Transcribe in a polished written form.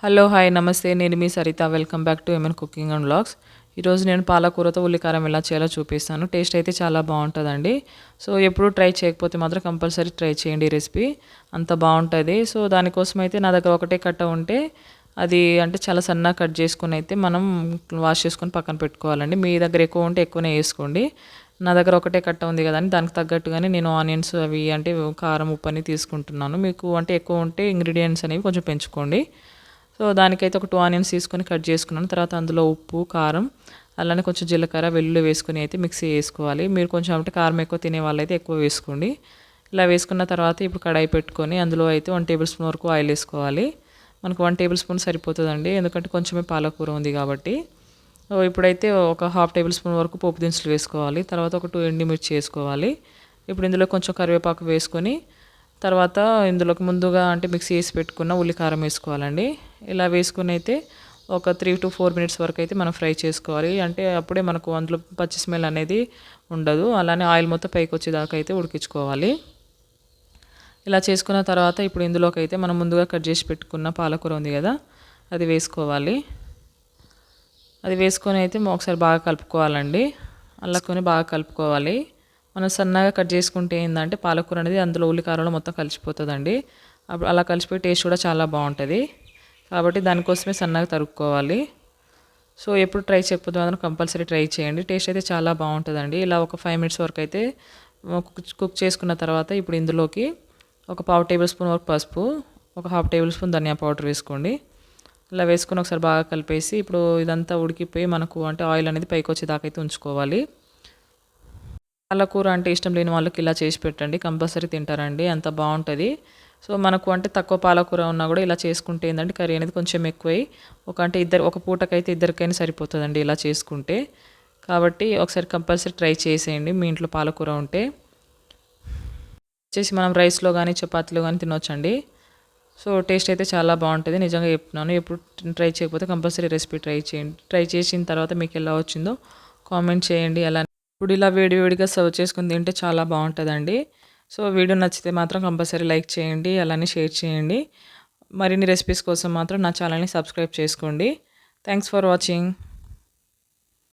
Hello! Hi! నమస్తే. నేను మీ Saritha. Welcome back to MN cooking and vlogs. ఈరోజు నేను పాలకూరతో ఉల్లికారం ఎలా చేయాలో చూపిస్తాను. టేస్ట్ అయితే చాలా బావుంటదండి. సో, ఎప్పుడు ట్రై చేయకపోతే మాత్రం కంపల్సరీ ట్రై చేయండి ఈ రెసిపీ. అంత బావుంటది. సో, దానికోసం అయితే నా దగ్గర ఒకటే కట్ట ఉంటే అది అంటే చాలా సన్నగా కట్ చేసుకొని అయితే మనం వాష్ చేసుకొని పక్కన పెట్టుకోవాలండి. మీ దగ్గర ఎక్కువ ఉంటే ఎక్కువనే ఏసుకోండి. నా దగ్గర ఒకటే కట్ట ఉంది కదండీ! దానికి తగ్గట్టుగానే నేను ఆనియన్స్ అవి అంటే కారం, ఉప్పు అన్నీ తీసుకుంటున్నాను. మీకు అంటే ఎక్కువ ఉంటే ఇంగ్రీడియెంట్స్ అనేవి కొంచెం పెంచుకోండి. సో, దానికైతే ఒక 2 ఆనియన్స్ తీసుకొని కట్ చేసుకున్నాను. తర్వాత అందులో ఉప్పు, కారం, అలానే కొంచెం జీలకర్ర, వెల్లుల్లి వేసుకొని అయితే మిక్సీ చేసుకోవాలి. మీరు కొంచెం అంటే కారం ఎక్కువ తినే వాళ్ళైతే ఎక్కువ వేసుకోండి. ఇలా వేసుకున్న తర్వాత ఇప్పుడు కడాయి పెట్టుకొని అందులో అయితే 1 టేబుల్ స్పూన్ వరకు ఆయిల్ ఏసుకోవాలి. మనకు 1 టేబుల్ స్పూన్ సరిపోతదండి. ఎందుకంటే కొంచెమే పాలకూర ఉంది కాబట్టి. సో, ఇప్పుడైతే ఒక హాఫ్ టేబుల్ స్పూన్ వరకు పోపు దినుసులు వేసుకోవాలి. తర్వాత ఒక 2 ఎండుమిర్చి ఏసుకోవాలి. ఇప్పుడు ఇందులో కొంచెం కరివేపాకు వేసుకొని తర్వాత ఇందులోకి ముందుగా అంటే మిక్సీ చేసి పెట్టుకున్న ఉల్లికారం వేసుకోవాలండి. ఇలా వేసుకొని అయితే ఒక 3-4 మినిట్స్ వరకు అయితే మనం ఫ్రై చేసుకోవాలి. అంటే అప్పుడే మనకు అందులో పచ్చి స్మెల్ అనేది ఉండదు. అలానే ఆయిల్ మొత్తం పైకొచ్చేదాకా అయితే ఉడికించుకోవాలి. ఇలా చేసుకున్న తర్వాత ఇప్పుడు ఇందులోకి అయితే మనం ముందుగా కట్ చేసి పెట్టుకున్న పాలకూర ఉంది కదా, అది వేసుకోవాలి. అది వేసుకొని అయితే ఒకసారి బాగా కలుపుకోవాలండి. అల్లాకొని బాగా కలుపుకోవాలి. మనం సన్నగా కట్ చేసుకుంటే ఏందంటే పాలకూర అనేది అందులో ఉల్లికారంలో మొత్తం కలిసిపోతుందండి. అప్పుడు అలా కలిసిపోయి టేస్ట్ కూడా చాలా బాగుంటుంది. కాబట్టి దానికోసమే సన్నగా తరుక్కోవాలి. సో, ఎప్పుడు ట్రై చేయకపోతే మాత్రం కంపల్సరీ ట్రై చేయండి. టేస్ట్ అయితే చాలా బాగుంటుందండి. ఇలా ఒక 5 మినిట్స్ వరకు అయితే కుక్ చేసుకున్న తర్వాత ఇప్పుడు ఇందులోకి ఒక పావు టేబుల్ స్పూన్ వరకు పసుపు, ఒక హాఫ్ టేబుల్ స్పూన్ ధనియా పౌడర్ వేసుకోండి. ఇలా వేసుకొని ఒకసారి బాగా కలిపేసి ఇప్పుడు ఇదంతా ఉడికిపోయి మనకు అంటే ఆయిల్ అనేది పైకి వచ్చేదాకా అయితే ఉంచుకోవాలి. పాలకూర అంటే ఇష్టం లేని వాళ్ళకి ఇలా చేసి పెట్టండి. కంపల్సరీ తింటారండి. అంత బావుంటది. సో, మనకు అంటే తక్కువ పాలకూర ఉన్నా గూడా ఇలా చేసుకుంటే ఏందంటే కర్రీ అనేది కొంచెం ఎక్కువై ఒక పూటకైతే ఇద్దరికైనా సరిపోతదండి ఇలా చేసుకుంటే. కాబట్టి ఒకసారి కంపల్సరీ ట్రై చేసేయండి మీ ఇంట్లో పాలకూర ఉంటే. వచ్చేసి మనం రైస్‌లో గానీ, చపాతీలో గానీ తినొచ్చండి. సో, టేస్ట్ అయితే చాలా బావుంటది. నిజంగా చెప్తున్నాను. ఎప్పుడు ట్రై చేయకపోతే కంపల్సరీ రెసిపీ ట్రై చేయండి. ట్రై చేసిన తర్వాత మీకెలా వచ్చిందో కామెంట్ చేయండి. ఇప్పుడు ఇలా వేడి వేడిగా సర్వ్ చేసుకొని తింటే చాలా బావుంటదండి. సో, వీడియో నచ్చితే మాత్రం కంపల్సరీ లైక్ చేయండి. అలానే షేర్ చేయండి. మరిన్ని రెసిపీస్ కోసం మాత్రం నా ఛానల్‌ని సబ్స్క్రైబ్ చేసుకోండి. Thanks for watching.